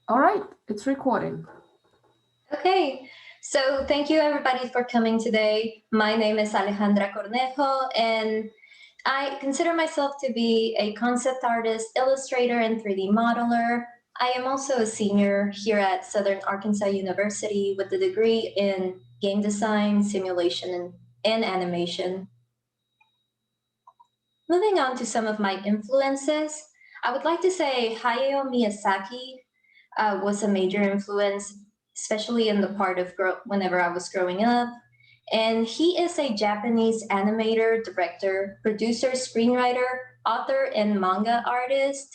All right, it's recording. Okay, so thank you everybody for coming today. My name is Alejandra Cornejo, and I consider myself to be a concept artist, illustrator, and 3D modeler. I am also a senior here at Southern Arkansas University with a degree in game design, simulation, and animation. Moving on to some of my influences, I would like to say Hayao Miyazaki was a major influence, especially in the part of whenever I was growing up. And he is a Japanese animator, director, producer, screenwriter, author, and manga artist.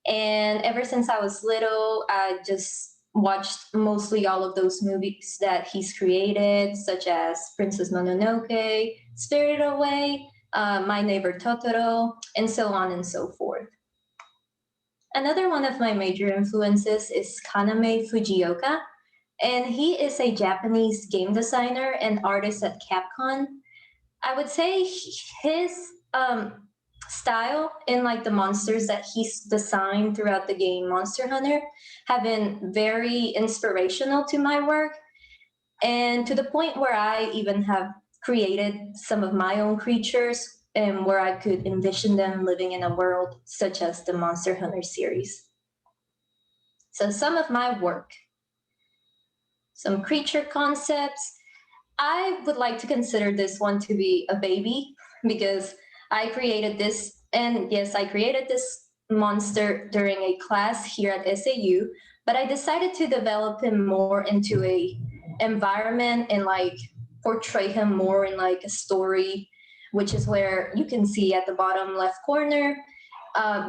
And ever since I was little, I just watched mostly all of those movies that he's created, such as Princess Mononoke, Spirited Away, My Neighbor Totoro, and so on and so forth. Another one of my major influences is Kaname Fujioka, and he is a Japanese game designer and artist at Capcom. I would say his style and like the monsters that he's designed throughout the game Monster Hunter have been very inspirational to my work, and to the point where I even have created some of my own creatures and where I could envision them living in a world such as the Monster Hunter series. So some of my work, some creature concepts. I would like to consider this one to be a baby because I created this, and yes, I created this monster during a class here at SAU, but I decided to develop him more into a environment and like portray him more in like a story, which is where you can see at the bottom left corner.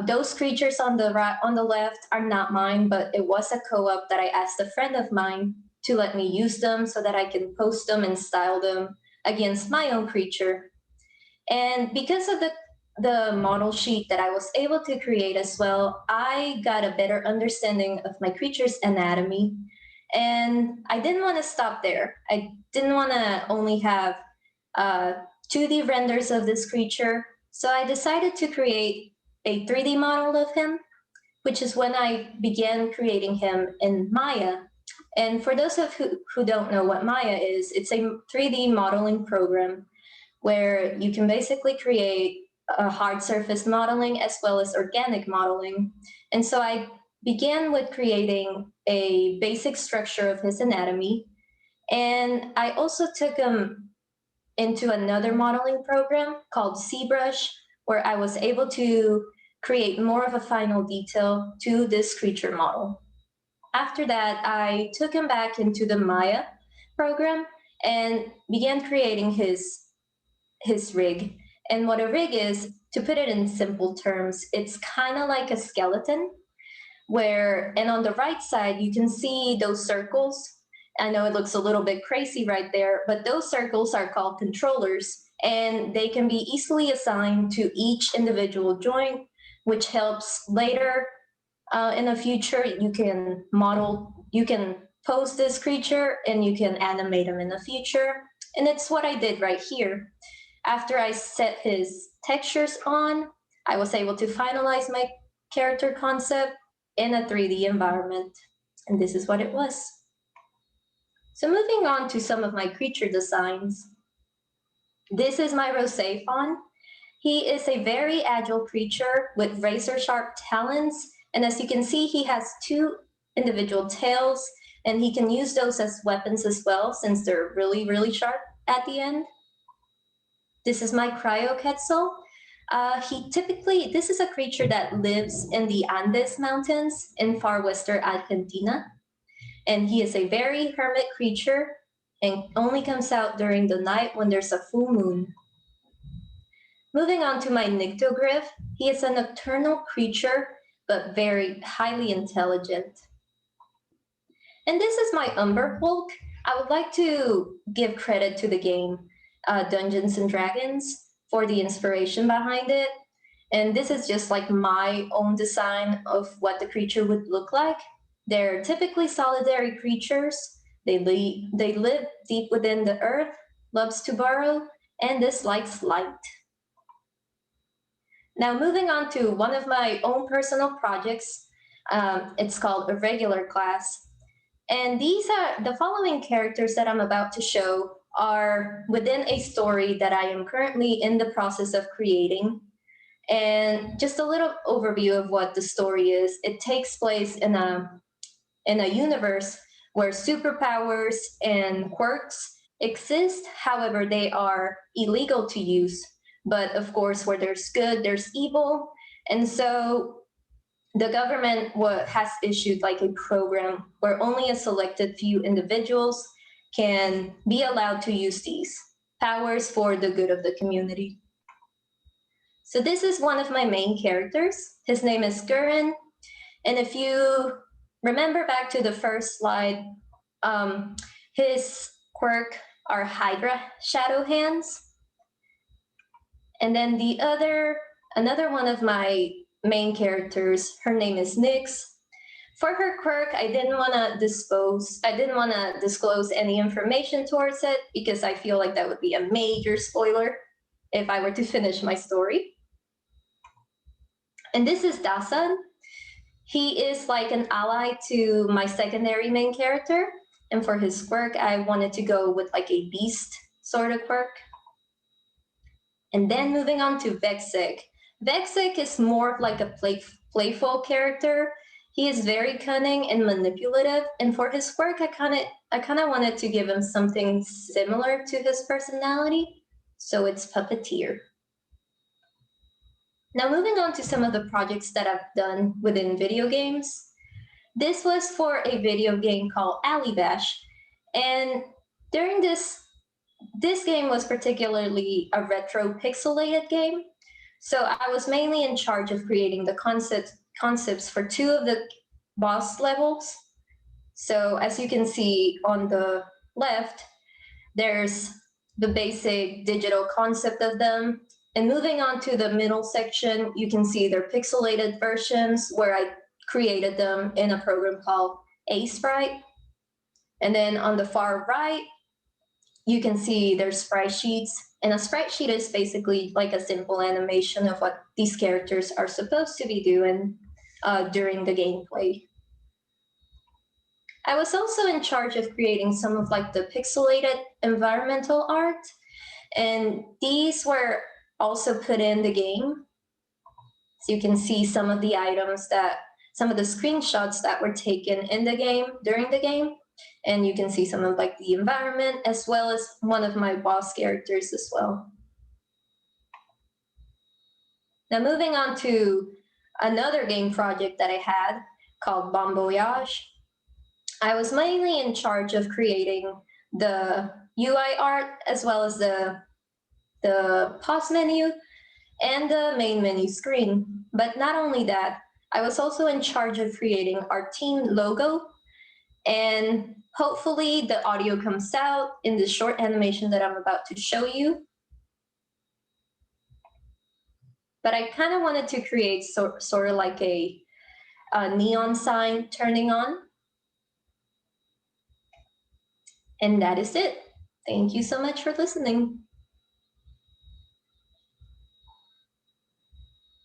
Those creatures on the right, on the left are not mine, but it was a co-op that I asked a friend of mine to let me use them so that I can post them and style them against my own creature. And because of the model sheet that I was able to create as well, I got a better understanding of my creature's anatomy. And I didn't want to stop there. I didn't want to only have uh, 2D renders of this creature. So I decided to create a 3D model of him, which is when I began creating him in Maya. And for those of who don't know what Maya is, it's a 3D modeling program where you can basically create a hard surface modeling as well as organic modeling. And so I began with creating a basic structure of his anatomy. And I also took him into another modeling program called ZBrush, where I was able to create more of a final detail to this creature model. After that, I took him back into the Maya program and began creating his rig. And what a rig is, to put it in simple terms, it's kind of like a skeleton where, and on the right side, you can see those circles. I know it looks a little bit crazy right there, but those circles are called controllers, and they can be easily assigned to each individual joint, which helps later in the future. You can model, you can pose this creature, and you can animate them in the future. And it's what I did right here. After I set his textures on, I was able to finalize my character concept in a 3D environment. And this is what it was. So moving on to some of my creature designs. This is my Rosé fawn. He is a very agile creature with razor sharp talons. And as you can see, he has two individual tails, and he can use those as weapons as well, since they're really, really sharp at the end. This is my Cryoquetzal. This is a creature that lives in the Andes Mountains in far western Argentina. And he is a very hermit creature and only comes out during the night when there's a full moon. Moving on to my Nyctogryph, he is a nocturnal creature, but very highly intelligent. And this is my Umber Hulk. I would like to give credit to the game Dungeons and Dragons for the inspiration behind it. And this is just like my own design of what the creature would look like. They're typically solitary creatures. They live deep within the earth, loves to burrow, and dislikes light. Now, moving on to one of my own personal projects, It's called a regular class. And these are the following characters that I'm about to show are within a story that I am currently in the process of creating. And just a little overview of what the story is. It takes place in a universe where superpowers and quirks exist. However, they are illegal to use. But of course, where there's good, there's evil. And so the government has issued like a program where only a selected few individuals can be allowed to use these powers for the good of the community. So this is one of my main characters. His name is Gurren. And if you remember back to the first slide, his quirk are Hydra shadow hands. And then another one of my main characters, her name is Nyx. For her quirk, I didn't want to disclose any information towards it because I feel like that would be a major spoiler if I were to finish my story. And this is Dasan. He is like an ally to my secondary main character. And for his quirk, I wanted to go with like a beast sort of quirk. And then moving on to Vexic. Vexic is more of like a playful character. He is very cunning and manipulative. And for his quirk, I kind of wanted to give him something similar to his personality. So it's Puppeteer. Now moving on to some of the projects that I've done within video games. This was for a video game called Alley Bash. And during this game was particularly a retro pixelated game. So I was mainly in charge of creating the concepts for two of the boss levels. So as you can see on the left, there's the basic digital concept of them. And moving on to the middle section, you can see their pixelated versions where I created them in a program called A-Sprite. And then on the far right, you can see their sprite sheets. And a sprite sheet is basically like a simple animation of what these characters are supposed to be doing during the gameplay. I was also in charge of creating some of like the pixelated environmental art. And these were also put in the game. So you can see some of the screenshots that were taken in the game, during the game. And you can see some of like the environment as well as one of my boss characters as well. Now moving on to another game project that I had called Bon Voyage. I was mainly in charge of creating the UI art as well as the pause menu and the main menu screen. But not only that, I was also in charge of creating our team logo, and hopefully the audio comes out in the short animation that I'm about to show you. But I kind of wanted to create sort of like a neon sign turning on. And that is it. Thank you so much for listening.